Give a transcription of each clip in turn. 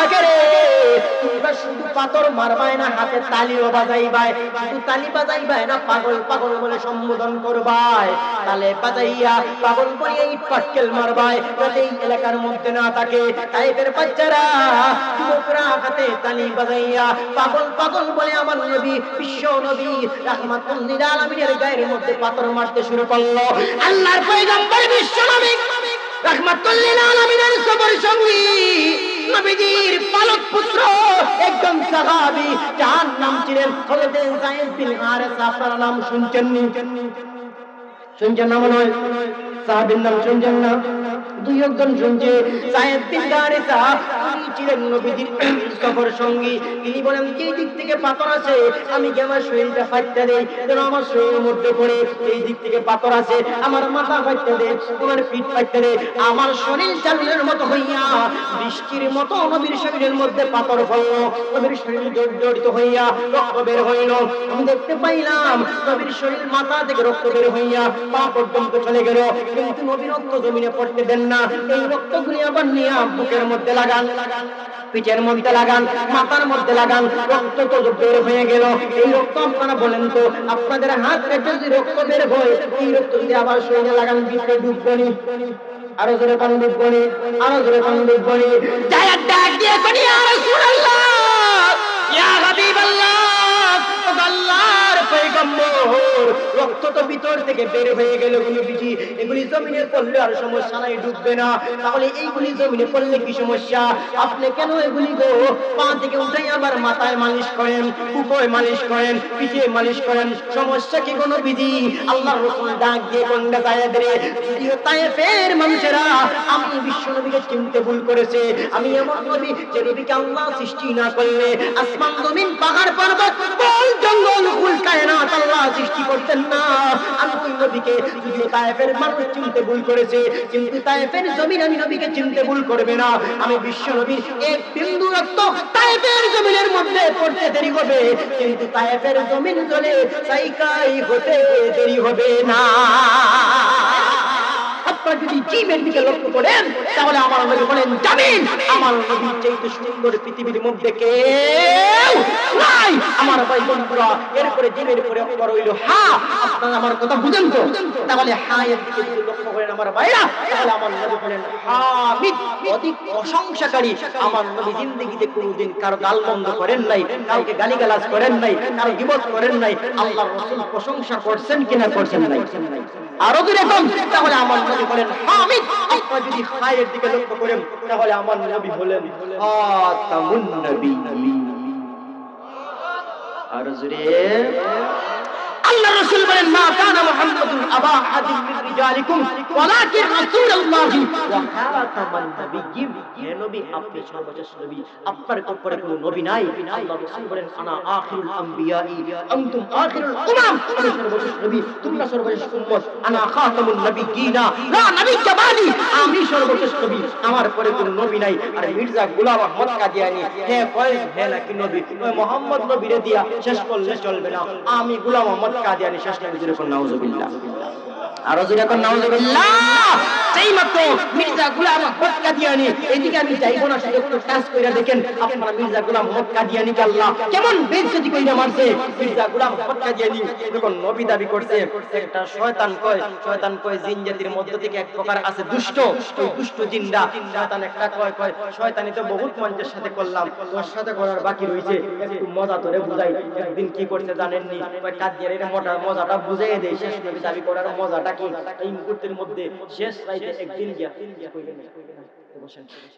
থাকে রে, তোমরা শুধু পাথর মারবাই না, হাতে তালিও বাজাইবাই, শুধু তালি বাজাইবাই না, পাগল পাগল বলে সম্বোধন করবাই, তালে বাজাইয়া পাগল বলে ইট পাটকেল মারবাই, যাতে এই এলাকার মধ্যে না থাকে। তাইফের বাচ্চারা যুবকরা হাতে তালি বাজাইয়া পাগল পাগল বলে আমার নবী, বিশ্ব নবী রাহমাতুল লিল আলামিনের গায়ের মধ্যে পাথর মারতে শুরু করলো। আল্লাহর পয়গম্বর বিশ্ব নবী রাহমাতুল লিল আলামিনের সবর সঙ্গী নবীজির পালক পুত্র একদম সাহাবী, যার নাম ছিলেন হযরত যায়েদ বিন হারেসা। আপনারা নাম শুনছেন নি? শুনছেন না মনে হয়? সাহাবীর নাম শুনছেন না? দুই একজন শুনছে। যায়েদ বিন হারেসা তিনি ছিলেন নবীজির সফর সঙ্গী। তিনি বলেন, এই দিক থেকে পাথর আছে, আমি কি আমার শরীরটা ফাটতে দেই, যেন আমার শরীরের মধ্যে পড়ে, এই দিক থেকে পাথর আছে, আমার মাথা ফাটতে দেই, আমার পিঠ ফাটতে দেই, আমার শরীর চালের মতো হইয়া বৃষ্টির মতো নবীর শরীরের মধ্যে পাথর হলো, নবীর শরীর জর্জরিত হইয়া রক্ত বের হইল। আমি দেখতে পাইলাম নবীর শরীর মাথা থেকে রক্ত বের হইয়া পা পর্যন্ত চলে গেল, কিন্তু নবীর রক্ত জমিনে পড়তে দেন না। এই রক্তগুলি আবার নিয়ে বুকের মধ্যে লাগান, পিঠের মধ্যে লাগান, মাথার মধ্যে লাগান, রক্ত তো বের হয়ে গেল। এই রক্ত আপনারা বলেন তো, আপনাদের হাত কেটে যদি রক্ত বের হয়, এই রক্ত যদি আবার শরীরে লাগান, ভিতরে ঢুকবনি? আরো জোরে কান ঢুকবনি, আরো জোরে কান ঢুকবনি। যায়া ডাক দিয়ে করি, ইয়া রাসূলুল্লাহ, ইয়া হাবিবাল্লাহ, ও আল্লাহর পয়গম্বর, রক্ত তো ভিতর থেকে বের হয়ে গেল, নবীজি এগুলি জমিনে পড়লে আর সমস্যা নাই, ডুববে না, তাহলে এইগুলি জমিনে পড়লে কি সমস্যা? আপনি কেন এগুলি গো পা থেকে উঠাই আবার মাথায় মালিশ করেন, বুকে মালিশ করেন, পিঠে মালিশ করেন, সমস্যা কি গো নবীজি? আল্লাহর রাসূল ডাক দিয়ে কোনটা যায়েদ রে, যদিও তায়েফের মানুষেরা আমি বিশ্ব নবীকে চিনতে ভুল করেছে, আমি এমন নবী যে নবীকে আল্লাহ সৃষ্টি না করলে আসমান জমিন পাহাড় পর্বত বন জঙ্গল কুল কায়নাত আল্লাহ সৃষ্টি করতেন না। আমি ওই নবীকে, যদিও তায়েফের মানুষ চিনতে ভুল করেছে, কিন্তু তায়েফের জমিন আমি নবীকে চিনতে ভুল করবে না। আমি বিশ্ব নবীর এক বিন্দু রক্ত তায়েফের জমিনের মধ্যে পড়তে দেরি হবে, কিন্তু তায়েফের জমিন জ্বলে ছাইকাই হতে দেরি হবে না। আপনারা যদি জীবের দিকে লক্ষ্য করেন, তাহলে আমার নবী বলেন, জামিন আমার নবীর চাইতে সুন্দর পৃথিবীর মধ্যে কেউ নাই। আমার ভাই বন্ধুরা, এরপরে জীবের পরে অপর হইল হা। আপনারা আমার কথা বুঝেন তো? তাহলে হা এর দিকে যদি লক্ষ্য করেন আমার ভাইরা, তাহলে আমার নবী বলেন হামিদ, অধিক প্রশংসাকারী। আমার নবী জিন্দেগিতে কোনোদিন কারো গালমন্দ করেন নাই, কাউকে গালিগালাজ করেন নাই, কারো গীবত করেন নাই। আল্লাহর রাসূল প্রশংসা করছেন কিনা? করছেন নাই? আরো এরকম, তাহলে আমার নবী বলেন হামিদ। আপনারা যদি খায়ের দিকে লক্ষ্য করেন, তাহলে আমার নবী হলেন খাতামুন নবিয়্যিন। আর জোরে আল্লাহ রাসূল বলেন, মা কানা মুহাম্মাদুন আবা আহাদিন মিন রিজালিকুম ওয়ালাকিন রাসূলুল্লাহি ওয়া খাতামান নবিয়্যিন। হে নবী, আপনি সর্বশেষ নবী, আপনার পরে কোনো নবী নাই। আল্লাহ রাসূল বলেন, আনা আখিরুল আমবিয়াই আনতুম আখিরুল উমাম। আমি সর্বশেষ নবী, তোমরা সর্বশেষ উম্মত। আনা খাতামুন নবিয়্যিনা লা নবিয়্যা বাদি। আমি সর্বশেষ নবী, আমার পরে কোনো নবী নাই। আর মির্জা গোলাম আহমদ কাদিয়ানী হে কয় হে নাকি নবী, ওই মুহাম্মদ নবীরে দিয়া শেষ করলে চলবে না। আমি গোলাম আহমদ কাদিয়ানী শেষ নবী। যখন নাউজুবিল্লাহ, আরো যখন নাউজুবিল্লাহ। সেই মাত্র মির্জা গোলাম আহমদ কাদিয়ানী, এদিকে আমি যাইবো না, শুধু একটু টাচ কইরা দেখেন আপনারা মির্জা গোলাম আহমদ কাদিয়ানীকে আল্লাহ কেমন বেইজ্জতি কইরা মারছে। মির্জা গোলাম আহমদ কাদিয়ানী যখন নবী দাবি করছে, একটা শয়তান কয় জিন জাতির মধ্য থেকে এক প্রকার আছে দুষ্ট, ওই দুষ্ট জিনরা, শয়তান একটা কয় শয়তানি তো বহুত মানুষের সাথে করলাম, তোর সাথে করার বাকি রইছে, একটু মজা তোরে বুঝাই। একদিন কি করতে জানেননি, ওই কাদিয়ানীর মজাটা বুঝাই দেয়। শেষ নবী দাবি করার মজাটা কি, এই মুহূর্তের মধ্যে শেষ রাইতে একদিন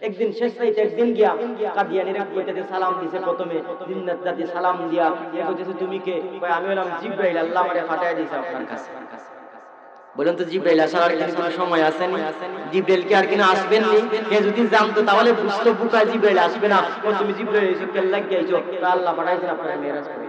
একদিন গিয়া কাদিয়ানীরা কইতেছে, সালাম দিছে, প্রথমে জিন্নাত জাতি সালাম দিয়া কইতেছে, তুমি কে? কয় আমি হলাম জিবরাইল, আল্লাহ আমারে পাঠায় দিয়েছে আপনার কাছে। বলেন তো জিবরাইল আসার কি কোনো সময় আসেনি? জিবরাইল কি আর কিনা আসবেন নি? কে যদি জানতো তাহলে বুঝতো বুকা জিবরাইল আসবে না। ও তুমি জিবরাইল এসে কেল্লা গিয়েছো, আল্লাহ পাঠাইছেন আপনারা মেরাজ করে।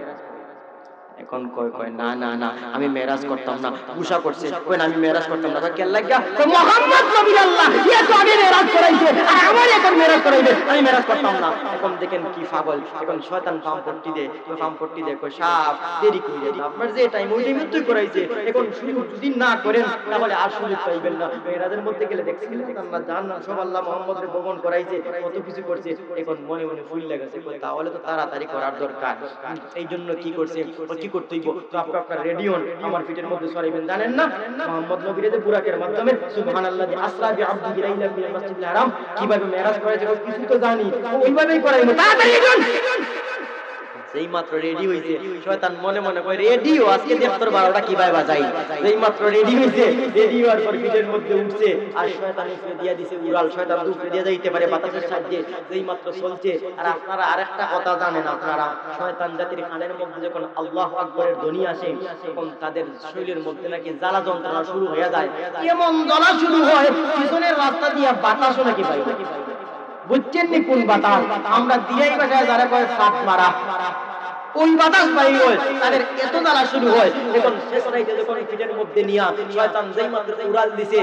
এখন কয় না না না, আমি মেরাজ করতাম না। গুসা করছে, কই না আমি মেরাজ করতাম না। কেল্লা গিয়া মুহাম্মদ নবী আল্লাহ ইয়া তো আগে মেরাজ করাইছে, আর আমার এখন মেরাজ করাইছে। করাইবে, আমি মেরাজ করতাম না। এখন দেখেন কি পাগল, এখন শয়তান পাম্পট্টি দে কই সাপ দেরি কইরে না, আপনার যে টাইম ওই টাইমে তুই করাইছে, এখন শুরু যদি না করেন তাহলে আর সুযোগ পাইবেন না। মেরাজের মধ্যে গেলে দেখছিলেন আল্লাহ জান্নাত সব আল্লাহ মুহাম্মদের ভবন করাইছে, কত কিছু করছে, এখন মনে মনে ফুল লাগাছে, তাহলে তো তাড়াতাড়ি করার দরকার। এই জন্য কি করছে, কি করতে হইব, তো আপনার রেডি হন, আমার পিঠের মধ্যে সরাইবেন। জানেন না মুহাম্মদ নবীর যে বুরাকের মাধ্যমে সুবহানাল্লাহি আসরা বিআবদিহি লাইলাম মিনাল মাসজিদিল হারাম কিভাবে মেরাজ করেছে কিছু তো জানি, ওইভাবেই করাইবো, তাড়াতাড়ি হন। যেই মাত্র রেডি হইছে শয়তান মনে মনে কয় রেডিও আজকে 12টা কিভাবে বাজাই। যেই মাত্র রেডি হইছে, রেডি হওয়ার পর পিঠের মধ্যে উঠছে আর শয়তান এসে দিয়া দিছে উড়াল, শয়তান দুপরে দিয়ে যাইতে পারে বাতাসের সাহায্যে। যেই মাত্র চলছে, আর আপনারা আরেকটা কথা জানেন, আপনারা শয়তান জাতির কানের মধ্যে যখন আল্লাহু আকবরের ধ্বনি আসে তখন তাদের শরীরের মধ্যে নাকি জ্বালা যন্ত্রণা শুরু হয়ে যায়, এমন জ্বালা শুরু হয় পিছনের রাস্তা দিয়ে বাতাসও নাকি পাইবে। বুঝছেন নি কোন বাতাস? আমরা দিয়াই বাসায় যারা কয় সাপ মারা, ওই বাতাস পাই হয়, তাদের এত জ্বালা শুরু হয়। এখন শেষ রাইতে যখন পিঠের মধ্যে নিয়া শয়তান যেই মাত্র উড়াল দিছে,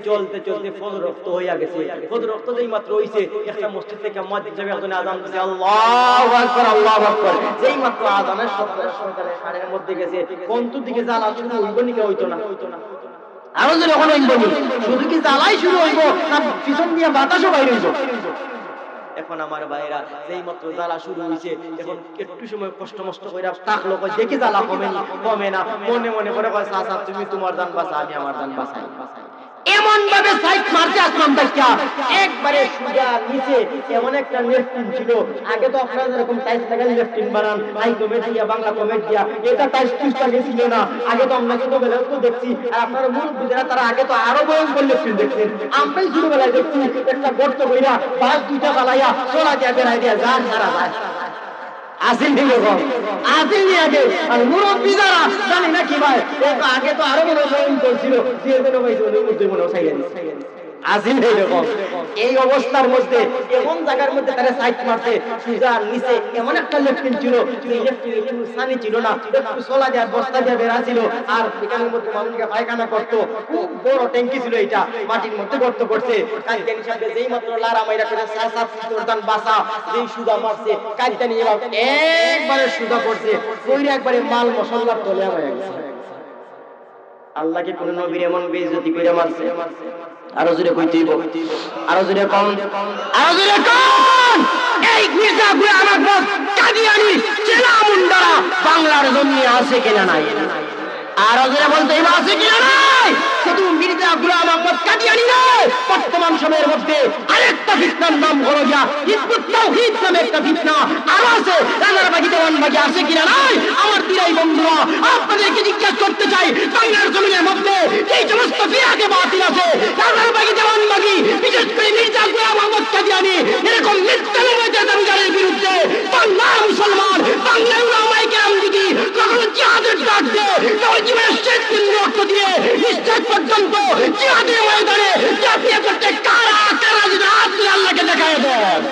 চলতে ফজর রক্ত হইয়া গেছে। ফজর রক্ত যেই মাত্র হইছে, একটা মসজিদ থেকে মুয়াজ্জিন সাহেব একজন আযান দিছে, আল্লাহু আকবার আল্লাহু আকবার। যেই মাত্র আযানের শব্দ শয়তানের কানের মধ্যে গেছে, কোনটু দিকে জ্বালা শুরু হইব নাকি হইতো না? আরো যখন হইব নি, শুধু কি জ্বালাই শুরু হইব না পিছন দিয়ে বাতাসও বাইরে হইব? এখন আমার ভাইরা যেই মাত্র জ্বালা শুরু হইছে, এখন একটু সময় কষ্ট মষ্ট কইরা তাকলো, কই দেখি জ্বালা কমে না, মনে মনে করে কয় চাচা তুমি তোমার জান বাঁচা, আমি আমার জান বাঁচাই। এমন ভাবে সাইড মারতে আসলাম দেখা একবারে সুজা নিচে এমন একটা লেফটিন ছিল। আগে তো আপনারা এরকম টাইস লাগালে লেফটিন বানান, আই কমেন্ট দিয়া বাংলা কমেন্ট দিয়া, এটা টাইস টুসটা ছিল না। আগে তো আমরা ছোটবেলায় তো দেখছি, আর আপনারা মুরব্বিরা তারা আগে তো আরো ভয়ঙ্কর লেফটিন দেখছেন। আমরাই ছোটবেলায় দেখছি একটা গর্ত কইরা বাস দুইটা জ্বালাইয়া চলা দিয়া বেড়াই দিয়া যান সারা যায় আসেন এরকম আসেননি আগে। আর মুরব্বী যারা জানি না কি ভাই, আগে তো আরো মনে ভয়ঙ্কর ছিল, যে কোনো ভাই মনে সাইয়া দিচ্ছে আসেন এইরকম। এই অবস্থার মধ্যে এমন জায়গার মধ্যে তারা সাইড মারছে, সুজার নিচে এমন একটা লেফটিন ছিল, যে লেফটিন একটু সানি ছিল না, একটু সোলা দেওয়ার বস্তা দিয়ে বেড়া ছিল, আর এখানের মধ্যে মানুষকে পায়খানা করতো। খুব বড় ট্যাঙ্কি ছিল, এটা মাটির মধ্যে গর্ত করছে। কাজদানি সাহেব যেই মাত্র লারা মাইরা করে সাত বাসা যেই সুদা মারছে, কাজদানি এবার একবারে সুদা করছে, কইরা একবারে মাল মশলার তলে হয়ে গেছে। আল্লাহকে কোন নবীর এমন বেইজ্জতি কইরা মারছে? আরো জোরে কইতে হইব, আরো জোরে কোন, আরো জোরে কোন। এই মির্জা গোলাম আহমদ কাদিয়ানী চেলা মুন্ডারা বাংলার জমিনে আছে কিনা নাই? আরো জোরে বলতে হইব আছে কিনা নাই? শুধু মির্জা গোলাম আহমদ কাদিয়ানী নয়, বর্তমান সময়ের মধ্যে আরেকটা ফিতনার নাম হলো গিয়া হিজবুত তাওহীদ নামে একটা ফিতনা আরো আছে। রাজারবাগী দেওয়ানবাগী আছে কিনা নাই? আমার দিরাই বন্ধুরা আপনাদেরকে জিজ্ঞাসা করতে চাই, বাংলার জমিনের মধ্যে এই সমস্ত ফিরাকে বাতিল আছে, রাজারবাগী দেওয়ানবাগী বিশেষ করে মির্জা গোলাম আহমদ কাদিয়ানী এরকম মিথ্যাবাদীদের দাবিদারের বিরুদ্ধে বাংলার মুসলমান, বাংলার উলামায়ে কেরাম যদি কখনো জিহাদের ডাক দেয়, তবে জীবনের শেষ দিন রক্ত দিয়ে নিঃশ্বাস পর্যন্ত জিহাদের ময়দানে ঝাঁপিয়ে পড়তে কারা কারা যদি হাত তুলে আল্লাহকে দেখায় দেন।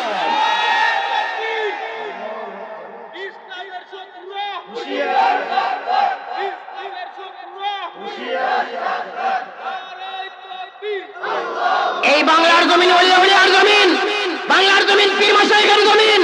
এই বাংলার জমিন ওলিয়ার জমিন, বাংলার জমিন পীর মাশায়েখের জমিন,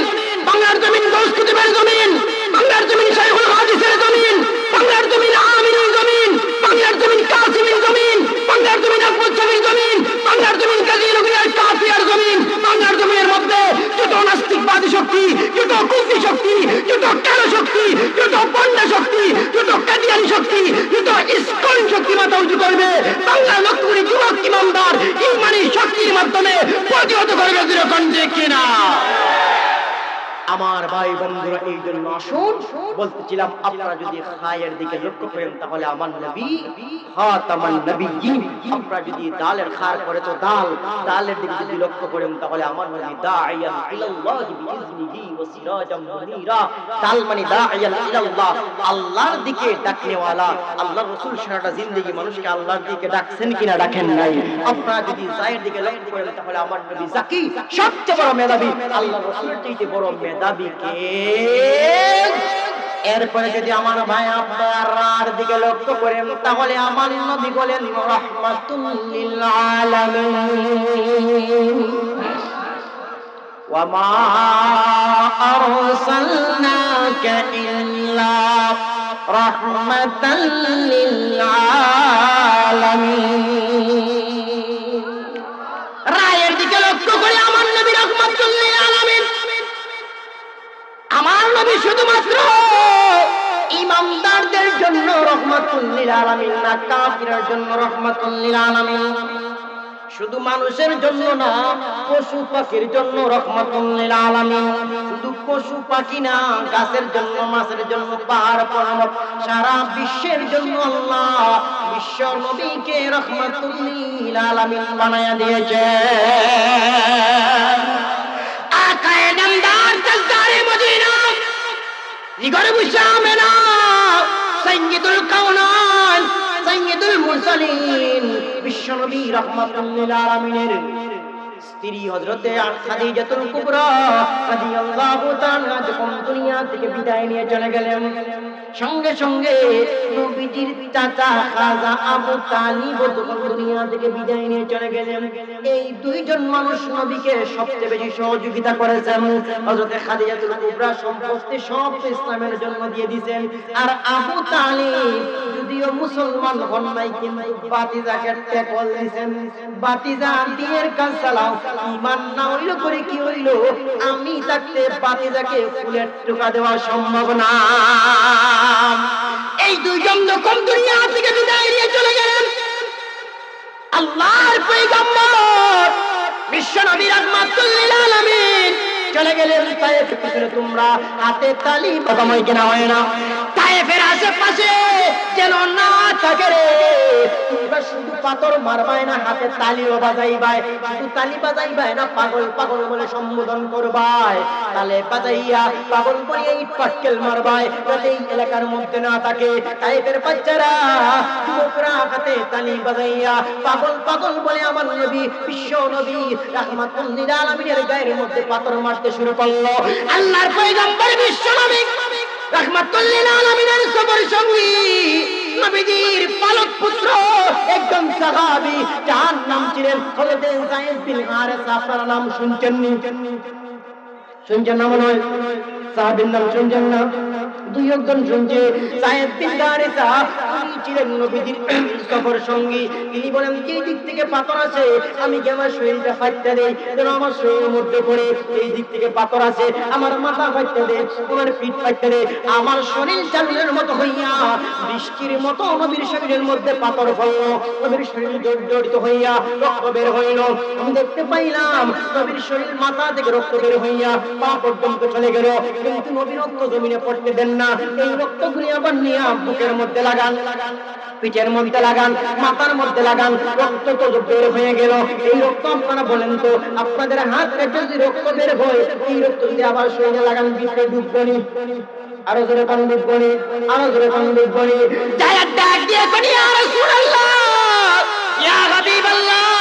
বাংলার জমিন গৌস কুতুবের জমিন, বাংলার জমিন শাইখুল হাদিসের জমিন, বাংলার জমিন আমিনের জমিন, বাংলার জমিন কাসিমের জমিন, বাংলার জমিন আহমদ শফির জমিন, বাংলার জমিন কাজী নগরিয়ার কাফিয়ার জমিন। বাংলার জমিনের মধ্যে যত নাস্তিকবাদী শক্তি, যত কুফরি শক্তি, যত কালো শক্তি, যত বন্যা শক্তি, যত কাদিয়ানী শক্তি, যত ইসকন শক্তি মাথা উঁচু করবে, বাংলার লক্ষ কোটি যুবক ইমানদার ইমানি শক্তির মাধ্যমে প্রতিহত করবে যেরকম যে কিনা। আমার ভাই বন্ধুরা, এই জন্য আসুন বলতেছিলাম, আপনারা যদি খায়ের দিকে লক্ষ্য করেন তাহলে আমার নবী খাতামান নবিয়্যিন। আপনারা যদি ডালের খার করে তো ডালের দিকে যদি লক্ষ্য করেন তাহলে আমার নবী দাঈয়ান ইলাল্লাহি বিইজনিহি ওয়া সিরাজাম মুনীরা। ডাল মানে দাঈয়ান ইলাল্লাহ, আল্লাহর দিকে ডাকনেওয়ালা। আল্লাহর রাসূল সারাটা জিন্দেগি মানুষকে আল্লাহর দিকে ডাকছেন কিনা ডাকেন নাই? আপনারা যদি জায়ের দিকে লক্ষ্য করেন তাহলে আমার নবী জাকি, সবচেয়ে বড় মেধাবী, আল্লাহর রাসূলের চাইতে বড় মেধাবী কে? এরপরে যদি আমার ভাই আপনার দিকে লক্ষ্য করেন তাহলে আমার নবী বলেন রাহমাতুল লিল আলামিন। وما أرسلناك إلا رحمة للعالمين রায়ের দিকে লক্ষ্য করে আমার নবী রাহমাতুল লিল আলামিন আমার নবী শুধুমাত্র ইমানদারদের জন্য রহমাতুল লিল আলামিন না কাফিরের জন্য রহমাতুল লিল আলামিন শুধু মানুষের জন্য না পশু পাখির জন্য রহমাতুল লিল আলামিন শুধু পশু পাখি না গাছের জন্য মাছের জন্য পাহাড় পর্বত সারা বিশ্বের জন্য আল্লাহ বিশ্ব নবীকে রহমাতুল লিল আলামিন বানায়া দিয়েছেন আকায়ে নামদার তাজদারে মদিনা জিগরে মুশামেনা সাইয়্যিদুল কাওনাইন সাইয়্যিদুল মুরসালিন বিশ্বনবী রাহমাতুল লিল আলামিনের স্ত্রী হযরতে খাদিজাতুল কুবরা রাদিয়াল্লাহু তাআলা যখন দুনিয়া থেকে বিদায় নিয়ে চলে গেলেন সঙ্গে সঙ্গে নবীজির চাচা খাজা আবু তালিব যখন দুনিয়া থেকে বিদায় নিয়ে চলে গেলেন এই দুইজন মানুষ নবীকে সবচেয়ে বেশি সহযোগিতা করেছেন হযরতে খাদিজাতুল কুবরা সম্পত্তি সব ইসলামের জন্য দিয়ে দিয়েছেন আর আবু তালিব যদিও মুসলমান হন নাই কিন্তু বাতিজাকে টেকল দিয়েছেন বাতিজা দিনের কাজ চালাও ঈমান না হইলো করে কি হইলো আমি থাকতে বাতিজাকে ফুলের টোকা দেওয়া সম্ভব না এই দুইজন যখন দুনিয়া থেকে বিদায় নিয়ে চলে গেলেন আল্লাহর পয়গম্বর বিশ্বনবী রাহমাতুল লিল আলামিন চলে গেলেন তায়েফের ভিতরে তোমরা হাতে তালি বাজামাই কেনা হয় না তায়েফের আশেপাশে যেন না থাকে রে তোমরা শুধু পাথর মারবাই না হাতে তালিও বাজাইবাই শুধু তালি বাজাইবাই না পাগল পাগল বলে সম্বোধন করবাই তালে বাজাইয়া পাগল বলে ইট পাটকেল মারবাই যাতে এই এলাকার মধ্যে না থাকে তায়েফের বাচ্চারা যুবকরা হাতে তালি বাজাইয়া পাগল পাগল বলে আমার নবী বিশ্ব নবী রাহমাতুল লিল আলামিনের গায়ের মধ্যে পাথর মারতে শুরু করলো আল্লাহর পয়গম্বর বিশ্ব নবী রাহমাতুল লিল আলামিনের সফর সঙ্গী নবীজির পালক পুত্র একজন সাহাবী যার নাম ছিলেন হযরত যায়েদ বিন হারেসা আপনারা নাম শুনছেন না মনে হয় সাহাবীর নাম শুনছেন না দুই একজন শুনছে যায়েদ বিন হারেসা উনি ছিলেন নবীজির সফর সঙ্গী তিনি বলেন এই দিক থেকে পাথর আছে আমি কি আমার শরীরটা ফাটতে দেই যেন আমার শরীরের মধ্যে পড়ে এই দিক থেকে পাথর আছে আমার মাথা ফাটতে দেই আমার পিঠ ফাটতে দেই আমার শরীর চালের মতো হইয়া বৃষ্টির মতো নবীর শরীরের মধ্যে পাথর পড়ল নবীর শরীর জড়জড়িত হইয়া রক্ত বের হইল আমি দেখতে পাইলাম নবীর শরীর মাথা থেকে রক্ত বের হইয়া পা পর্যন্ত চলে গেল কিন্তু নবী রক্ত জমিনে পড়তে দেন না এই রক্তগুলি আবার নিয়ে বুকের মধ্যে লাগান পিঠের মধ্যে লাগান মাথার মধ্যে লাগান রক্ত তো বের হয়ে গেল এই রক্ত আপনারা বলেন তো আপনাদের হাত কেটে যদি রক্ত বের হয় এই রক্ত যদি আবার শরীরে লাগান ভিতরে ডুববনি আরো জোরে পান ডুববনি আরো জোরে পান ডুববনি যায়া ডাক দিয়ে বলি ইয়া রাসূলুল্লাহ ইয়া হাবিবাল্লাহ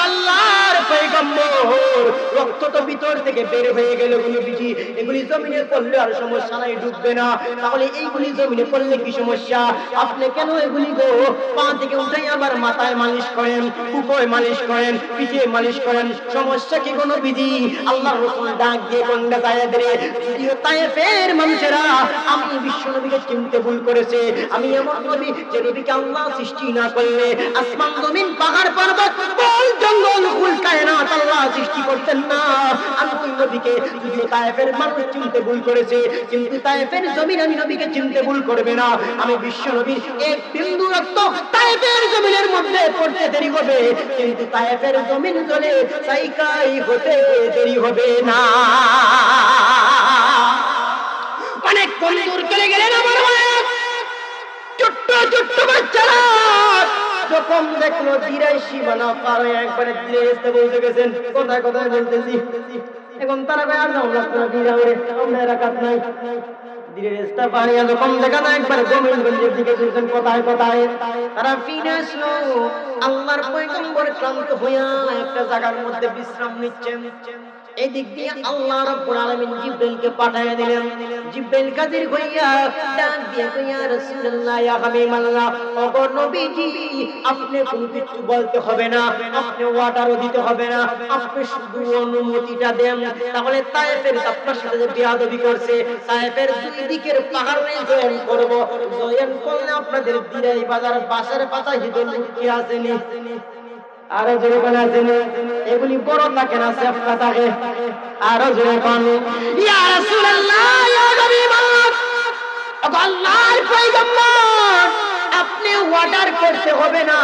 আল্লাহর পয়গম্বর রক্ত তো ভিতর থেকে বের হয়ে গেল নবীজি এগুলি জমিনে পড়লে আর সমস্যা নাই ডুববে না তাহলে এইগুলি জমিনে পড়লে কি সমস্যা আপনি কেন এগুলি গো পা থেকে উঠাই আবার মাথায় মালিশ করেন বুকে মালিশ করেন পিঠে মালিশ করেন সমস্যা কি গো নবীজি আল্লাহর রাসূল ডাক দিয়ে কোনটা যায়েদ রে যদিও তায়েফের মানুষেরা আমি বিশ্ব নবীকে চিনতে ভুল করেছে আমি এমন নবী যে নবীকে আল্লাহ সৃষ্টি না করলে আসমান জমিন পাহাড় পর্বত বল জঙ্গল কুল কায়নাত আল্লাহ সৃষ্টি করতেন না আমি ওই নবীকে যদিও তায়েফের মানুষ চিনতে ভুল করেছে কিন্তু তায়েফের জমিন আমি নবীকে চিনতে ভুল করবে না আমি বিশ্ব নবীর এক বিন্দু রক্ত তায়েফের জমিনের মধ্যে পড়তে দেরি হবে কিন্তু তায়েফের জমিন চলে সাইকাই হতে দেরি হবে না অনেক দূর চলে গেলেন আমার ছোট্ট ছোট্ট বাচ্চারা যখন দেখলো দিরাই সীমানা পার হয়ে একবারে দিরে আসতে বলতে গেছেন কোথায় কোথায় বলতেছি এখন তারা কয় আর যাও না দিরা ওরে আমরা রাকাত নাই ধীরে রাস্তা পাড়িয়া যখন দেখা যায় একবার গোবিন্দগঞ্জের দিকে ঘুরছেন কোথায় কোথায় তারা ফিরে আসলো। আল্লাহর পয়গম্বর ক্লান্ত হইয়া একটা জায়গার মধ্যে বিশ্রাম নিচ্ছেন। এদিক দিয়ে আল্লাহ রাব্বুল আলামিন জিবরাইলকে পাঠিয়ে দিলেন। জিবরাইল কাদের হইয়া ডাক দিয়ে কইয়া রাসূলুল্লাহ ইয়া হাবিবাল্লাহ, ওগো নবীজি, আপনি কোনো কিছু বলতে হবে না, আপনি অর্ডারও দিতে হবে না, আপনি শুধু অনুমতিটা দেন। তাহলে তায়েফের আপনার সাথে যে বেয়াদবি করছে, তায়েফের দুই দিকের পাহাড় জয়েন করব। জয়েন করলে আপনাদের দিরাই বাজার বাসার পাতা হিদল মুক্তি আসেনি, আরো জোরে কোন আছে না, এগুলি বড় থাকে না সেফটা থাকে। আরো জোরে কোন ইয়া রাসূলুল্লাহ ইয়া হাবিবাল্লাহ, আল্লাহর পয়গম্বর, আপনি অর্ডার করতে হবে না,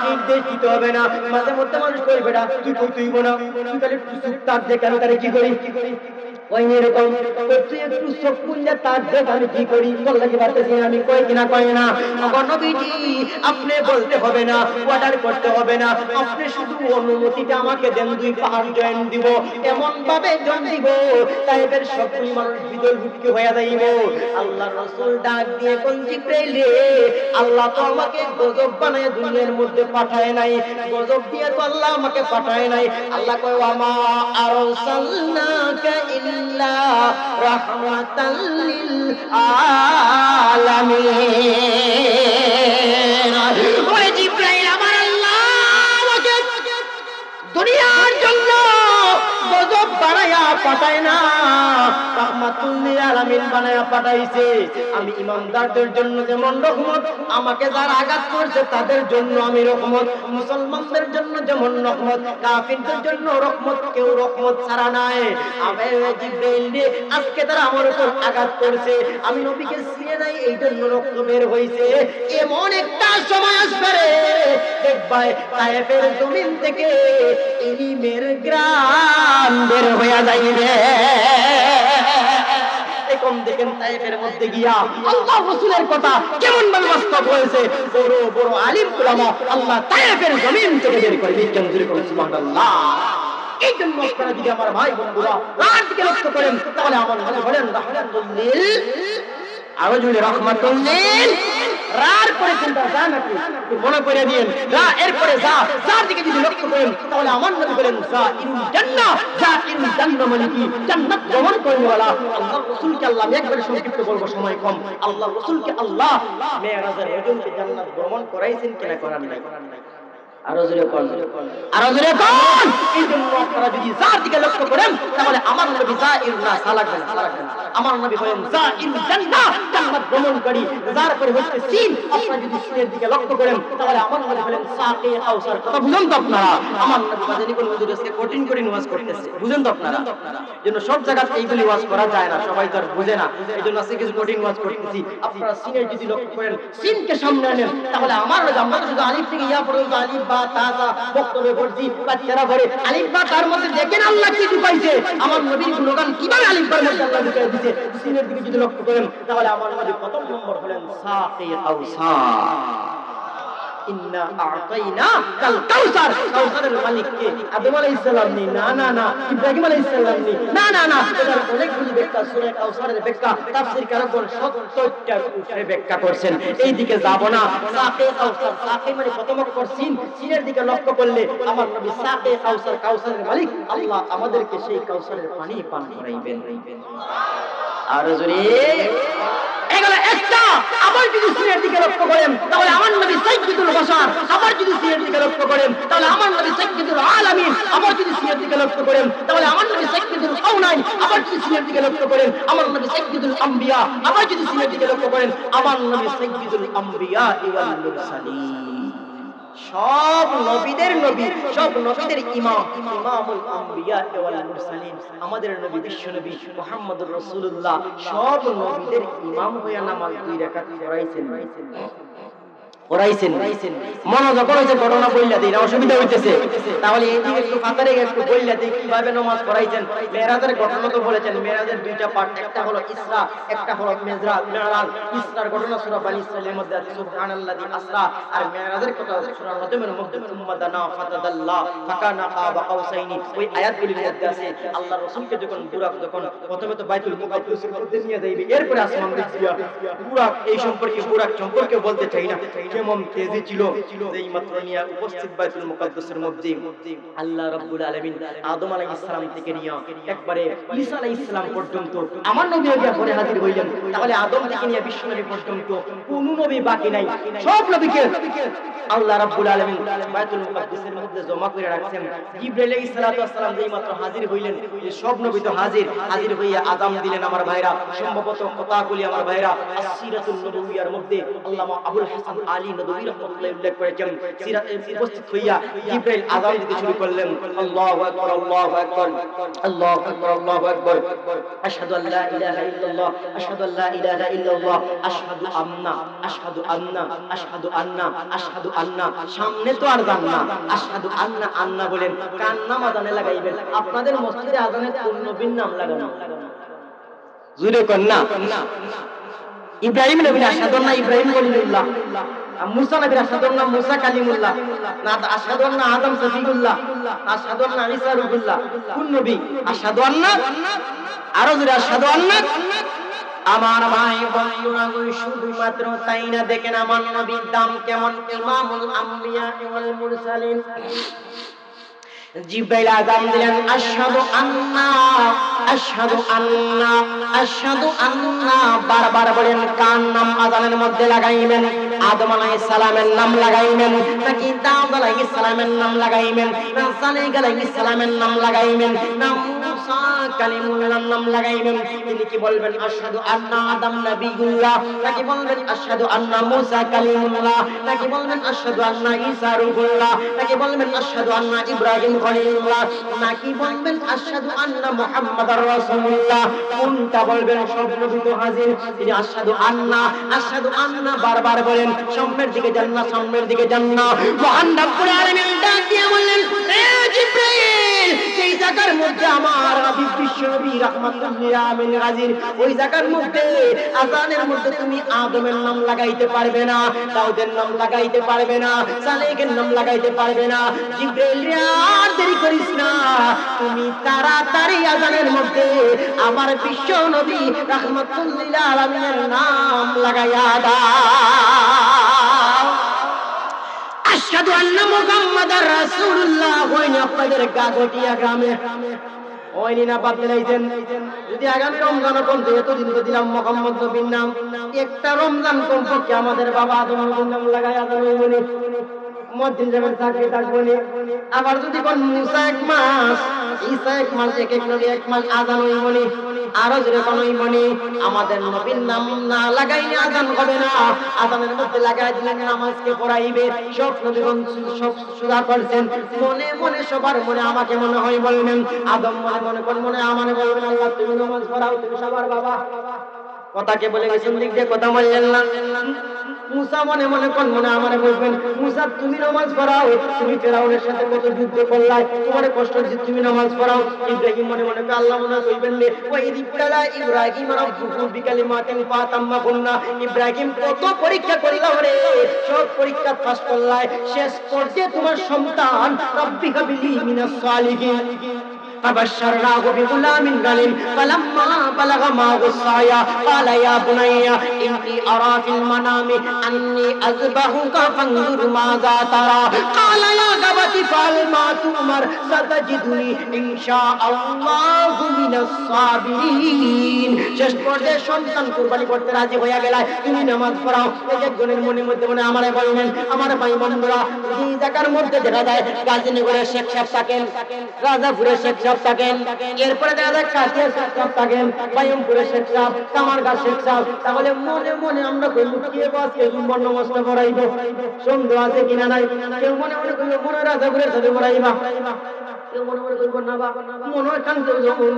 নির্দেশ দিতে হবে না। মাঝে মধ্যে মানুষ কই বেটা তুই কই তুই বনা, তুই তাহলে একটু চুপ থাক, যে কেন তারে কি করি ওই এরকম তুই একটু চোখ খুললে তার দেখ আমি কি করি, বল লাগি পারতেছি আমি কই কিনা কই না। নবীজি আপনি বলতে হবে না, অর্ডার করতে হবে না, আপনি শুধু অনুমতিটা আমাকে দেন, দুই পাহাড় জয়েন দিব, এমন ভাবে জয়েন দিব তাইবের সবগুলি মানুষ বিদল ভুটকি হয়ে যাইব। আল্লাহর রাসূল ডাক দিয়ে কোন জিবরাইল, আল্লাহ তো আমাকে গজব বানায় দুনিয়ার মধ্যে পাঠায় নাই, গজব দিয়ে তো আল্লাহ আমাকে পাঠায় নাই। আল্লাহ কয় ওয়ামা আরসালনাকা ইল্লা রাহমাতাল লিল আলামিন। ওরে জিবরাইল, আমার আল্লাহ আমাকে দুনিয়ার জন্য গজব বানায়া পাঠায় না, রাহমাতুল লিল আলামিন বানায়া পাঠাইছে। আমি ইমানদারদের জন্য যেমন রহমত, আমাকে যারা আঘাত করছে তাদের জন্য আমি রহমত, মুসলমানদের জন্য যেমন রহমত, কাফিরদের জন্য রহমত, কেউ রহমত ছাড়া নাই। আমি জিবরাইল রে, আজকে তারা আমার উপর আঘাত করছে, আমি নবীকে চিনি নাই, এই জন্য রক্ত বের হইছে। এমন একটা সময় আসবে রে দেখবাই তায়েফের জমিন থেকে ইলিমের গ্রাম বের হয়ে যাইবে। এখন দেখেন তায়েফের মধ্যে গিয়া আল্লাহ রাসূলের কথা কেমন ভাবে বাস্তব হয়েছে। বড় বড় আলিম উলামা আল্লাহ তায়েফের জমিন থেকে বের করে দিচ্ছেন। সুবহানাল্লাহ। এই জন্য আপনারা যদি আমার ভাই বন্ধুরা রাত দিকে লক্ষ্য করেন, তাহলে আমার মনে বলেন রাহমাতুল লিল, আরো জুড়ে রাহমাতুল লিল, রার পরে কোনটা যা নাকি মনে করে দিয়েন, রা এরপরে যা, যার দিকে যদি লক্ষ্য করেন তাহলে আমার নবী বলেন যা ইরুল জান্নাহ, যা ইরুল জান্নাহ মানে কি, জান্নাত ভ্রমণ করেওয়ালা। আল্লাহ রাসূলকে আল্লাহ, আমি একবারে সংক্ষিপ্ত বলবো, সময় কম, আল্লাহ রাসূলকে আল্লাহ মেরাজের ওজনকে জান্নাত ভ্রমণ করাইছেন কিনা করান নাই? আরো জোরে কোন, আরো জোরে কোন। এই জন্য আপনারা যদি যার দিকে লক্ষ্য করেন তাহলে আমার নবী যাইর না সালাকবেন, সালাকবেন, আমার নবী হলেন যাইর জান্নাহ, জান্নাত ভ্রমণ করি। যার পরে হচ্ছে সিন, আপনারা যদি সিনের দিকে লক্ষ্য করেন তাহলে আমার নবী হলেন সাকি কাউসার। কথা বুঝেন তো আপনারা? আমার নবী বাজানি কোন হুজুর আজকে কঠিন কঠিন ওয়াজ করতেছে, বুঝেন তো আপনারা? জন্য সব জায়গায় এইগুলি ওয়াজ করা যায় না, সবাই তো আর বুঝে না, এইজন্য আজকে কিছু কঠিন ওয়াজ করতেছি। আপনারা সিনের যদি লক্ষ্য করেন, সিনকে সামনে আনেন, তাহলে আমার নবী, আমরা শুধু আলিফ থেকে ইয়া পর্যন্ত আলিফ বা তা তা বক্তব্য করছি, বাচ্চারা পড়ে আলিফ বা তার মধ্যে দেখেন আল্লাহ কি ঢুকাইছে, আমার নবীর গুণগান কিভাবে আলিফ বার মধ্যে আল্লাহ ঢুকাই দিয়েছে। সিনের দিকে যদি লক্ষ্য করেন তাহলে আমার নবী প্রথম নম্বর হলেন সাকি কাউসার। ইন্না আ'তাইনা কাল কাউসার। কাউসারের মালিক কে? আদম আলাইহিস সালাম নি, না না না, ইব্রাহিম আলাইহিস সালাম নি, না না না, এটার অনেকগুলি ব্যাখ্যা, সূরা কাউসারের ব্যাখ্যা তাফসীর কারকগণ 70টার উপরে ব্যাখ্যা করেছেন। এই দিকে যাব না। সাকি কাউসার, সাকি মানে প্রথম অক্ষর সিন, সিনের দিকে লক্ষ্য করলে আমার নবী সাকি কাউসার, কাউসারের মালিক আল্লাহ আমাদেরকে সেই কাউসারের পানি পান করাইবেন। আর জোরে এগুলো একটা। আবার যদি সিনের দিকে লক্ষ্য করেন তাহলে আমার নবী সাইয়্যিদুল বাশার, আবার যদি সিনের দিকে লক্ষ্য করেন তাহলে আমার নবী সাইয়্যিদুল আলামিন, আবার যদি সিনের দিকে লক্ষ্য করেন তাহলে আমার নবী সাইয়্যিদুল কাউনাইন, আবার যদি সিনের দিকে লক্ষ্য করেন আমার নবী সাইয়্যিদুল আম্বিয়া, আবার যদি সিনের দিকে লক্ষ্য করেন আমার নবী সাইয়্যিদুল আম্বিয়া ওয়াল মুরসালিন। সব নবীদের নবী, সব নবীদের ইমাম, ইমামুল আম্বিয়া ওয়াল মুরসালিন, আমাদের নবী বিশ্ব নবী মুহাম্মদুর রাসূলুল্লাহ সব নবীদের ইমাম হয়ে নামাজ 2 রাকাত পড়াইছেন। করাইছেন মনোযোগ হয়েছে ঘটনা বললা দিই না অসুবিধা হইতেছে তাহলে এইদিকে একটু ফাতারে একটু বললা দিই কিভাবে নামাজ পড়াইছেন মেরাজের ঘটনা তো বলেছেন মেরাজের দুইটা পার্ট একটা হলো ইসরা একটা হলো মেজরাজ মেরাজ ইসরার ঘটনা সূরা বনী ইসরাঈলের মধ্যে আছে সুবহানাল্লাযী আসরা আর মেরাজের কথা সূরা নজমের মধ্যে সুম্মা দানা ফাতাদাল্লা ফাকানা কাবা কাউসাইনি ওই আয়াতগুলির মধ্যে আছে আল্লাহর রাসূলকে যখন বুরাক যখন প্রথমে তো বাইতুল মুকাদ্দাসের মধ্যে নিয়ে যাইবে এরপরে আসমান দেখিয়া বুরাক এই সম্পর্কে বুরাক সম্পর্কে বলতে চাই না কেমন তেজি ছিল যেই মাত্র নিয়ে উপস্থিত বাইতুল মুকাদ্দাসের মধ্যে আল্লাহ রাব্বুল আলামিন আদম আলাইহিস সালাম থেকে নিয়ে একবারে ঈসা আলাইহিস সালাম পর্যন্ত আমার নবী আগে পরে হাজির হইলেন তাহলে আদম থেকে নিয়ে বিশ্ব নবী পর্যন্ত কোন নবী বাকি নাই সব নবীকে আল্লাহ রাব্বুল আলামিন বাইতুল মুকাদ্দাসের মধ্যে জমা করে রাখছেন জিবরাইল আলাইহিস সালাতু ওয়াস সালাম যেই মাত্র হাজির হইলেন সব নবী তো হাজির হইয়া আযাম দিলেন আমার ভাইরা সম্ভবত কথাগুলি আমার ভাইরা আসসিরাতুন নবুয়্যার মধ্যে আল্লামা আবুল হাসান আলী নদভী রাহমাতুল্লাহ উল্লেখ করেছেন সিরাতে উপস্থিত হইয়া জিবরাইল আযান দিতে শুরু করলেন আল্লাহু আকবার আল্লাহু আকবার আল্লাহু আকবার আল্লাহু আকবার আশহাদু আল্লা ইলাহা ইল্লাল্লাহ আশহাদু আল্লা ইলাহা ইল্লাল্লাহ আশহাদু আন্না আশহাদু আন্না আশহাদু আন্না আশহাদু আন্না সামনে তো আর যান না আশহাদু আন্না আন্না বলেন কান নাম আযানে লাগাইবেন আপনাদের মসজিদে আযানে কোন নবীর নাম লাগানো জুরে কোন না ইব্রাহিম নবীর আশহাদু আন্না ইব্রাহিম খলিলুল্লাহ মুসা নবীর আশহাদু আন্না মুসা কালিমুল্লাহ না আশহাদু আন্না আদম সফিউল্লাহ আশহাদু আন্না ঈসা রূহুল্লাহ কোন নবী আশহাদু আন্না আরো জোরে আশহাদু আন্না আমার ভাই বন্ধুরা শুধুমাত্র তাই না দেখেন আমার নবীর দাম কেমন ইমামুল আম্বিয়া ওয়াল মুরসালিন জিবরাইল আযান দিলেন আশহাদু আন্না আশহাদু আন্না আশহাদু আন্না বারবার বলেন কার নাম আযানের মধ্যে লাগাইবেন আদম আলাইহিস সালামের নাম লাগাইবেন নাকি দাউদ আলাইহিস সালামের নাম লাগাইবেন না সালেহ আলাইহিস সালামের নাম লাগাইবেন না মুসা কালিমুল্লাহর নাম লাগাইবেন তিনি কি বলবেন আশহাদু আন্না আদম নবিয়ুল্লাহ নাকি বলবেন আশহাদু আন্না মুসা কালিমুল্লাহ নাকি বলবেন আশহাদু আন্না ঈসা রূহুল্লাহ নাকি বলবেন আশহাদু আন্না ইব্রাহিম খলিলুল্লাহ নাকি বলবেন আশহাদু আন্না মুহাম্মাদুর রাসূলুল্লাহ কোনটা বলবেন সব নবী তো হাজির তিনি আশহাদু আন্না বারবার বলেন সামনের দিকে যান না সামনের দিকে যান না মহান রব্বুল আলামিন ডাক দিয়ে বললেন এ জিবরাইল সেই জায়গার মধ্যে আমার হাবিব বিশ্ব নবী রাহমাতুল লিল আলামিন হাজির ওই জায়গার মধ্যে আযানের মধ্যে তুমি আদমের নাম লাগাইতে পারবে না দাউদের নাম লাগাইতে পারবে না সালেহের নাম লাগাইতে পারবে না জিবরাইল আর দেরি করিস না তুমি তাড়াতাড়ি আযানের মধ্যে আমার বিশ্ব নবী রাহমাতুল লিল আলামিনের নাম লাগাইয়া দাও আশহাদু আন্না মুহাম্মাদার রাসূলুল্লাহ হইনি আপনাদের গাগটিয়া গ্রামে হইনি না বাদ দিলাইছেন যদি আগামী রমজান পর্যন্ত এতদিন তো দিলাম মুহাম্মদ নবীর নাম একটা রমজান কমপক্ষে আমাদের বাবা আদম নবীর নাম লাগাইয়া দেন মদিন যাবেন চাকরি থাকবনি আবার যদি কোন মুসা এক মাস ঈসা এক মাস এক নবী এক মাস আযান হইবনি আরো জোরে কোন হইবনি আমাদের নবীর নাম না লাগাইলে আযান হবে না আযানের মধ্যে লাগাই দিলেন নামাজকে পড়াইবে সব নবীগণ সব সুরা করছেন মনে মনে সবার মনে আমাকে মনে হয় বলবেন আদম মনে মনে কোন মনে আমারে বলবেন আল্লাহ তুমি নামাজ পড়াও তুমি সবার বাবা কথাকে বলে গেছেন দিক দিয়ে কথা বললেন না মুসা মনে মনে কোন মনে আমারে বলবেন মুসা তুমি নামাজ পড়াও তুমি ফেরাউনের সাথে কত যুদ্ধ করলাই তোমার কষ্ট যে তুমি নামাজ পড়াও ইব্রাহিম মনে মনে আল্লাহ মনে কইবেন নে ওই ইবতালা ইব্রাহিম রাব্বুহু বিকালিমাতিন ফাতাম্মা কুননা ইব্রাহিম কত পরীক্ষা করলা রে সব পরীক্ষা পাস করলাই শেষ পর্যায়ে তোমার সন্তান রব্বি হাবিলি মিনাস সালিহিন فبشرناه بغلام حليم فلما بلغ معه السعي قال يا بني إني أرى في المنام أني أذبحك فانظر ماذا ترى قال يا أبت افعل ما تؤمر ستجدني إن شاء الله من الصابرين শেষ পর্যায়ে সন্তান কুরবানি করতে রাজি হয়ে গেল তুমি নামাজ পড়াও একজনের মনের মধ্যে মনে আমারে বলবেন আমার ভাই বন্ধুরা এই জায়গার মধ্যে দেখা যায় গাজীনগরের শেখ সাহেব থাকেন রাজাপুরের শেখ সাহেব থাকেন এরপরে দেখা যায় কাটিয়া শেখ সাহেব থাকেন বাইমপুরের শেখ সাহেব কামারগাঁ শেখ সাহেব তাহলে মনে মনে আমরা কই কে বাস কে জুম্বর নামাজটা পড়াইবো সন্দেহ আছে কিনা নাই কেউ মনে মনে কইলো মনে রাজাপুরের সাথে পড়াইবা কেউ মনে মনে কইবো না বা মনে কান্তে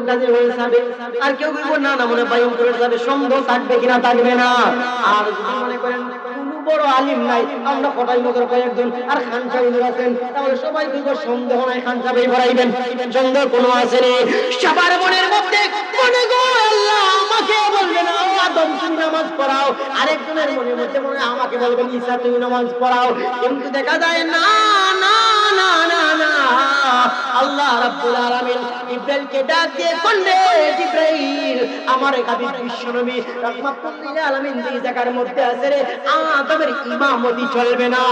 গাজী হয়ে যাবে আর কেউ কইবো না না মনে বাইমপুরের সাথে সন্দেহ থাকবে কিনা থাকবে না আর যদি মনে করেন বড় আলিম নাই, আমরা কটাই মতো কয়েকজন, আর খান সাহেব আছেন, তাহলে সবাই কিন্তু সন্দেহ নাই খান সাহেব পড়াইবেন, সন্দেহ কোনো আছে নি? সবার মনের মধ্যে মনে গো আল্লাহ আমাকে বলবেন আদম তুমি নামাজ পড়াও, আরেকজনের মনের মধ্যে মনে আমাকে বলবেন ঈসা তুমি নামাজ পড়াও, কিন্তু দেখা যায় না না না না না, আল্লাহ রাব্বুল আলামিন জিবরাইলকে ডাক দিয়ে বললে জিবরাইল আমার হাবিব বিশ্বনবী রাহমাতুল লিল আলামিন এই জায়গার মধ্যে আছে রে, আদমের ইমামতি চলবে না,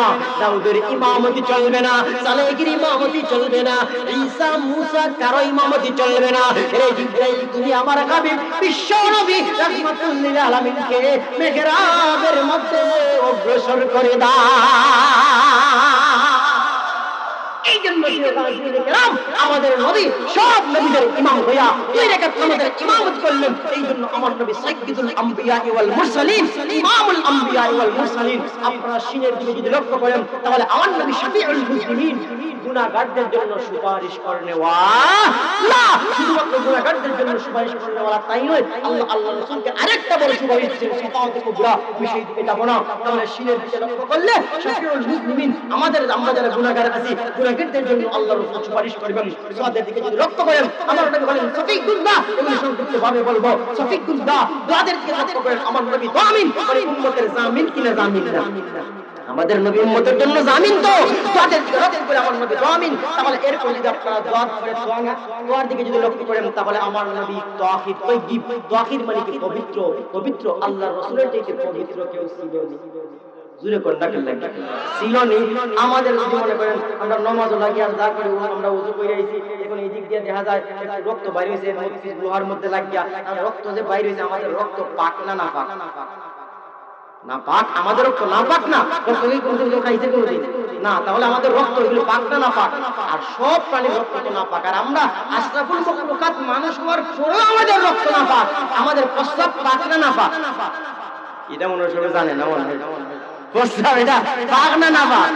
দাউদের ইমামতি চলবে না, সালেহীর ইমামতি চলবে না, ঈসা মুসা কারো ইমামতি চলবে না, রে জিবরাইল তুমি আমার হাবিব বিশ্বনবী রাহমাতুল লিল আলামিনকে মিহরাবের মধ্যে অগ্রসর করে দাও। এই জন্য আমাদের নবী সব নবীদের ইমাম হইয়া দুই রাকাত নামাজের ইমামত করলেন। এই জন্য আমার নবী সাইয়্যিদুল আম্বিয়া ওয়াল মুরসালিন, ইমামুল আম্বিয়া ওয়াল মুরসালিন। আপনারা সিনের দিকে যদি লক্ষ্য করেন তাহলে আমার নবী শাফিউল মুসলিমিন, গুনাহগারদের জন্য সুপারিশ করেনওয়ালা, শুধুমাত্র গুনাহগারদের জন্য সুপারিশ করেনওয়ালা তাই নয়, আল্লাহ রাসূলকে আরেকটা বড় সুপারিশ দিয়েছেন শাফাআতে কুবরা। বিষয় দিকে যাব না, তাহলে সিনের দিকে লক্ষ্য করলে শাফিউল মুসলিমিন আমরা যারা গুনাহগার আছি গুনাহগারদের জন্য আল্লাহ রাসূল সুপারিশ করবেন। সাদের দিকে যদি লক্ষ্য করেন আমার নবী বলেন সফিকুল্লাহ, এগুলো সংক্ষিপ্ত ভাবে বলবো, সফিকুল্লাহ দুআদের দিকে লক্ষ্য করেন আমার নবী জামিন, মানে উম্মতের জামিন কিনা জামিন না, আমাদের নবী উম্মতের জন্য জামিন, তো দুআদের দিকে লক্ষ্য করে আমার নবী জামিন। তাহলে এরপর যদি আপনারা দোয়া করে দোয়ার দিকে যদি লক্ষ্য করেন তাহলে আমার নবী তাওহীদ তাইয়্যিব, তাওহীদ মানে কি পবিত্র, পবিত্র আল্লাহর রাসূলের চাইতে পবিত্র কেউ ছিল না, জুরে কোনটা কেন লাগে ছিল নি। আমাদের যদি মনে করেন আমরা নামাজও লাগি আর যা করে আমরা ওযু করে আইছি, এখন এই দিক দিয়ে দেখা যায় একটু রক্ত বাইরে হইছে মধ্যে লোহার মধ্যে লাগিয়া, আর রক্ত যে বাইরে হইছে আমাদের রক্ত পাক না না পাক না পাক, আমাদের রক্ত না পাক না, রক্ত কি কোনদিন খাইছে কোনদিন না, তাহলে আমাদের রক্ত এগুলো পাক না পাক, আর সব প্রাণীর রক্ত তো না পাক, আর আমরা আশরাফুল মাখলুকাত মানুষ হওয়ার পরেও আমাদের রক্ত না পাক, আমাদের প্রস্রাব পাক না না পাক, এটা মনে সবাই জানে না, মনে হয় প্রস্রাব এটা পাক না না পাক,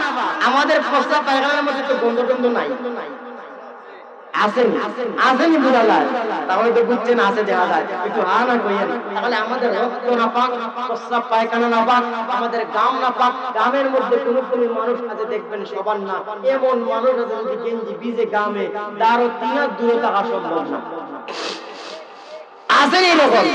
আমাদের প্রস্রাব পায়খানার মধ্যে তো গন্ধ টন্ধ নাই, আসেনি আসেনি বুঝা যায়, তাহলে তো বুঝছেন আছে দেখা যায়, একটু হা না কইয়েন, তাহলে আমাদের রক্ত না পাক, প্রস্রাব পায়খানা না পাক, আমাদের গাম না পাক, গামের মধ্যে কোনো কোনো মানুষ আছে দেখবেন সবার না, এমন মানুষ আছে যদি গেঞ্জি ভিজে গামে তারও 3 হাত দূরে থাকা সম্ভব না, আসেনি এরকম,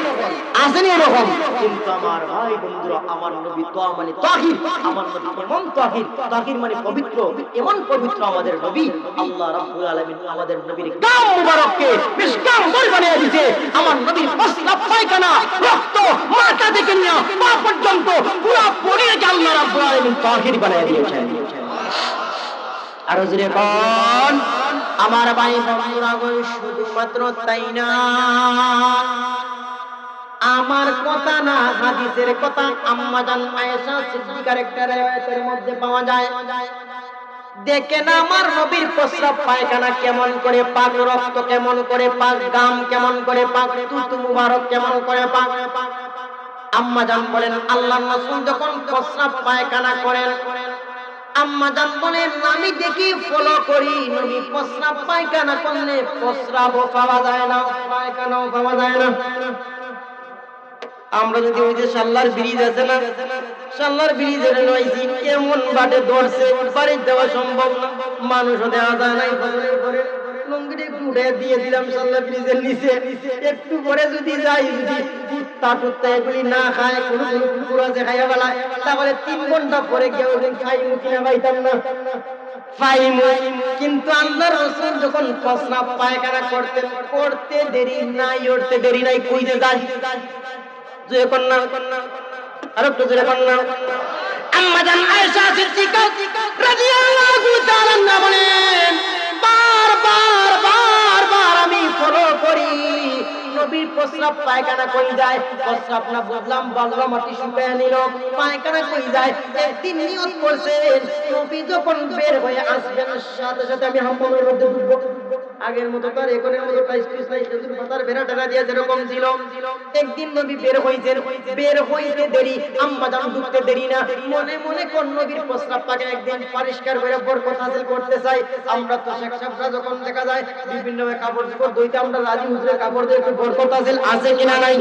আসেনি এরকম, কিন্তু আমার ভাই বন্ধুরা আমার নবী তো মানে তাহির, আমার নবী এমন তাহির, তাহির মানে পবিত্র, এমন পবিত্র আমাদের নবী, আল্লাহ রাব্বুল আলামিন আমাদের নবীর গাম মুবারককে মিশকাম বানিয়ে দিয়েছে, আমার নবীর প্রস্রাব পায়খানা রক্ত মাথা থেকে নিয়ে পা পর্যন্ত পুরো বডিকে আল্লাহ রাব্বুল আলামিন তাহির বানিয়ে দিয়েছেন। আর জোরে কোন আমার ভাই বন্ধুরা গো, শুধুমাত্র তাই না, আমার কথা না হাদিসের কথা, আম্মা জান আয়েশা সিদ্দিকার একটা riwayat-এর মধ্যে পাওয়া যায়, দেখেন আমার নবীর প্রস্রাব পায়খানা কেমন করে পাক, রক্ত কেমন করে পাক, গাম কেমন করে পাক, তুতু মুবারক কেমন করে পাক। আম্মা জান বলেন আল্লাহর রাসূল যখন প্রস্রাব পায়খানা করেন, আম্মা জান বলেন আমি দেখি ফলো করি, নবী প্রস্রাব পায়খানা করলে প্রস্রাবও পাওয়া যায় না, পায়খানাও পাওয়া যায় না। আমরা যদি ওই যে সাল্লার ব্রিজ আছে না, সাল্লার ব্রিজের নইছি কেমন বাটে ধরছে, বাড়ি যাওয়া সম্ভব না, মানুষও দেওয়া যায় নাই, পরে লঙ্গিটা একটু উঠে দিয়ে দিলাম সাল্লার ব্রিজের নিচে, একটু পরে যদি যাই, যদি কুত্তা এগুলি না খায়, কোনো কুকুর আছে খাইয়া বেলায়, তাহলে 3 ঘন্টা পরে গিয়ে ওদের খাইমু কিনা পাইতাম না, পাইমু। কিন্তু আল্লাহর রাসূল যখন প্রস্রাব পায়খানা করতে দেরি নাই, উঠতে দেরি নাই, কই যে যায় জোরে কন্যা, আর একটু জোরে কন্যা। আম্মা জান আয়েশা সিদ্দিকা রাদিয়াল্লাহু তাআলা আনহা বলেন বারবার আমি ফলো করি, নবীর প্রস্রাব পায়খানা কই যায়, প্রস্রাব না বদলাম মাটি শুকায় নিল, পায়খানা কই যায়। একদিন নিয়ত করছেন নবী যখন বের হয়ে আসবেন সাথে সাথে আমি হাম্মামের মধ্যে ঢুকবো, আগের মতো তার এখনের মতো টাইস নাই, খেজুর পাতার বেড়া টেরা দিয়ে যেরকম ছিল। একদিন নবী বের হইতেন, বের হইতে দেরি, আম্মা জান ঢুকতে দেরি না, মনে মনে কোন নবীর প্রস্রাব পাকে একদিন পরিষ্কার করে বরকত হাসিল করতে চাই। আমরা তো শেখ সাহেবরা যখন দেখা যায় বিভিন্ন কাপড় চোপড় ধুইতে আমরা রাজি, হুজুরের কাপড় দিয়ে একটু বরকত হাসিল আছে কিনা নাই,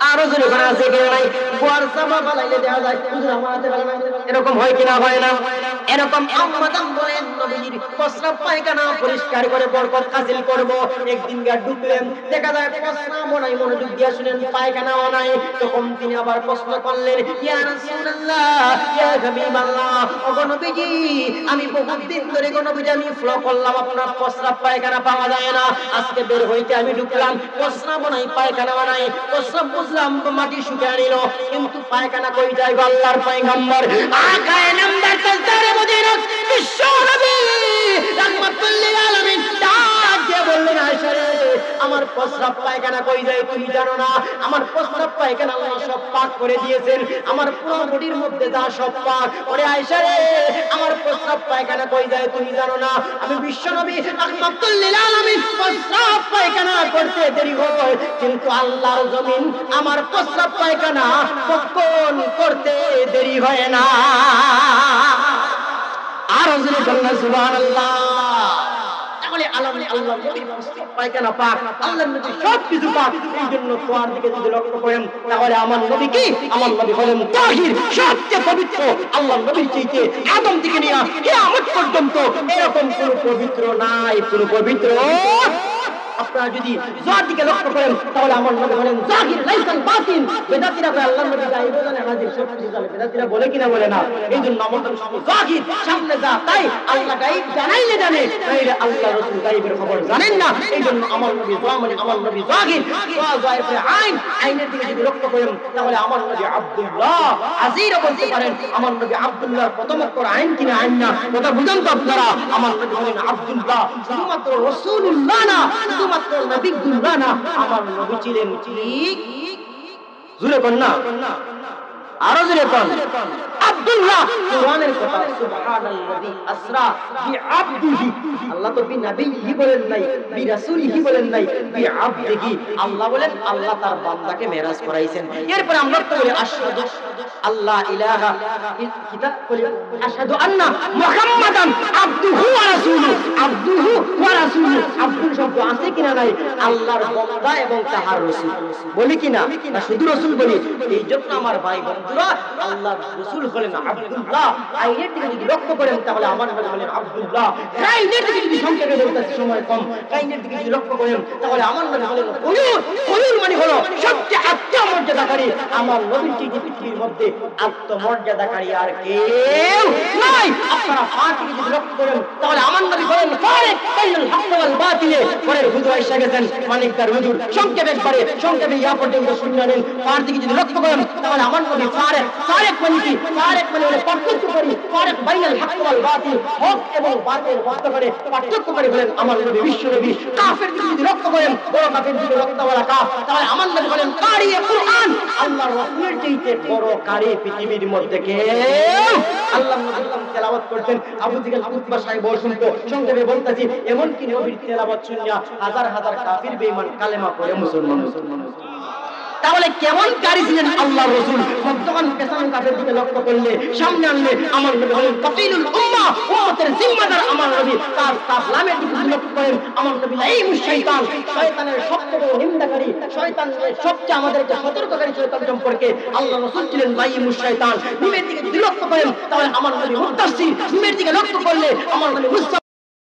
আরো জোরে করে আছে কেন নাই গোয়ার সামা বানাইলে দেওয়া যায় হুজুর আমার হাতে বানাই এরকম হয় কিনা হয় না এরকম আম্মাদান বলেন নবীজির প্রস্রাব পায়খানা পরিষ্কার করে বরকত হাসিল করব একদিন গা ঢুকলেন দেখা যায় প্রস্রাব নাই মনোযোগ দিয়ে শুনেন পায়খানাও নাই তখন তিনি আবার প্রশ্ন করলেন ইয়া রাসূলুল্লাহ ইয়া হাবিবাল্লাহ ওগো নবীজি আমি বহুত দিন ধরে গো নবীজি আমি ফলো করলাম আপনার প্রস্রাব পায়খানা পাওয়া যায় না আজকে বের হইতে আমি ঢুকলাম প্রস্রাব নাই পায়খানা নাই প্রস্রাব বুঝলাম মাটি শুকিয়ে নিল কিন্তু পায়খানা কই যায় গো আল্লাহর পয়গম্বর আকায়ে নামদার তাজদারে মদিনা বিশ্ব নবী রাহমাতুল লিল আলামিন ডাক দিয়ে বললেন আয়েশা রে আমার প্রস্রাব পায়খানা কই যায় তুমি জানো না আমার প্রস্রাব পায়খানা আল্লাহ সব পাক করে দিয়েছেন আমার পুরো বডির মধ্যে যা সব পাক ওরে আয়েশা রে আমার প্রস্রাব পায়খানা কই যায় তুমি জানো না আমি বিশ্ব নবী রাহমাতুল লিল আলামিন প্রস্রাব পায়খানা করতে দেরি হয় কিন্তু আল্লাহর জমিন আমার প্রস্রাব পায়খানা কখন করতে দেরি হয় না আর হুজুরে বললেন সুবহানাল্লাহ তাহলে আল্লাহর নবীর প্রস্রাব পায়খানা পাক আল্লাহর নবী সব কিছু পাক এইজন্য তোয়ার দিকে যদি লক্ষ্য করেন তাহলে আমার নবী কি আমার নবী হলেন তাহির সবচেয়ে পবিত্র আল্লাহর নবীর চাইতে আদম থেকে নিয়ে কিয়ামত পর্যন্ত এরকম কোনো পবিত্র নাই কোনো পবিত্র আপনারা যদি জোর দিকে লক্ষ্য করেন তাহলে আমার নবী বলেন জাহির লাইসাল বাতিন বেদাতীরা কয় আল্লাহর নবী গায়েব জানে হাজির সব কিছু জানে বেদাতীরা বলে কিনা বলে না এইজন্য আমার নবী জাহির সামনে যা তাই আল্লাহ গায়েব জানাইলে জানে তাইলে আল্লাহ রাসূল গায়েবের খবর জানেন না এইজন্য আমার নবী মানে আমার নবী জাহির জাহির আইন আইনের দিকে যদি লক্ষ্য করেন তাহলে আমার নবী আব্দুল্লাহ আজিরা বলতে পারেন আমার নবী আব্দুল্লাহর প্রথম অক্ষর আইন কিনা আইন না কথা বুঝেন তো আপনারা আমার নবী হলেন আব্দুল্লাহ শুধুমাত্র রাসূলুল্লাহ না মাত্র নবীগুল্লাহ না আমার নবী ছিলেন ঠিক জুরে কোন না আরো জুরে কোন আব্দুল্লাহ কোরআনের কথা সুবহানাল্লাযী আসরা বিআবদিহি আল্লাহ তো বিনবিহি বলেন নাই বিরাসূলিহি বলেন নাই বিআবদিহি আল্লাহ বলেন আল্লাহ তার বান্দাকে মেরাজ করাইছেন এরপর আমরা তো বলি আশহাদু আল্লাহ ইলাহা কিতাব বলি আশহাদু আন্না মুহাম্মাদান আবদুহু ওয়া রাসূলুহু আবদুহু ওয়া রাসূলুহু আব্দুল শব্দ আছে কিনা নাই আল্লাহর বান্দা এবং তার রাসূল বলি কিনা না শুধু রাসূল বলি এইজন্য আমার ভাই বন্ধুরা আল্লাহর রাসূল হলেন আব্দুল্লাহ আইনের দিকে যদি লক্ষ্য করেন তাহলে আমার নবী হলেন আব্দুল্লাহ কাইনের দিকে যদি সংক্ষেপে বলতে সময় কম কাইনের দিকে যদি লক্ষ্য করেন তাহলে আমার নবী হলেন কুলুর মানে হলো সবচেয়ে আত্মমর্যাদাকারী আমার নবীর চেয়ে পৃথিবীর মধ্যে আত্মমর্যাদাকারী আর কেউ নাই আপনারা ফাতিকে যদি লক্ষ্য করেন তাহলে আমার নবী হলেন ফারিক বাইনাল হক ওয়াল বাতিলে পরে হুজুর আয়েশা গেছেন মানিকদার হুজুর সংক্ষেপে একবারে সংক্ষেপে ইয়া পর্যন্ত শুনলেন ফাতিকে যদি লক্ষ্য করেন তাহলে আমার নবী ফারিক মানে কি ফারিক মানে হলো পার্থক্য করি ফারিক বাইনাল হক ওয়াল বাতিল হক এবং বাতিল মধ্যে পার্থক্য করে বলেন আমার নবী বিশ্ব নবী কাফের দিকে যদি লক্ষ্য করেন বড় কাফের দিকে লক্ষ্য করা কাফ তাহলে আমার নবী বলেন কারি কুরআন আল্লাহর রাসূলের চাইতে বড় কারি পৃথিবীর মধ্যে কে আল্লাহর নবী তেলাওয়াত করতেন আবু জিহাল উতবা সাহেব শুনতো সংক্ষেপে বলতাছি এমন কি নবীর তেলাওয়াত শুনিয়া হাজার হাজার কাফির বেঈমান কালেমা পড়ে মুসলমান তাহলে কেমন কারি ছিলেন আল্লাহর রাসূল মধ্যখান পেছন কাফের দিকে লক্ষ্য করলে সামনে আনলে আমার নবী হলেন কাফিলুল উম্মাহ উম্মতের জিম্মাদার আমার নবী তার তাফলামের দিকে লক্ষ্য করেন আমার নবী লাইমুশ শয়তান শয়তানের সবচেয়ে বড় নিন্দাকারী শয়তানের সবচেয়ে আমাদেরকে সতর্ককারী শয়তান সম্পর্কে আল্লাহর রাসূল ছিলেন লাইমুশ শয়তান নিমের দিকে লক্ষ্য করেন তাহলে আমার নবী মুত্তাসির নিমের দিকে লক্ষ্য করলে আমার নবী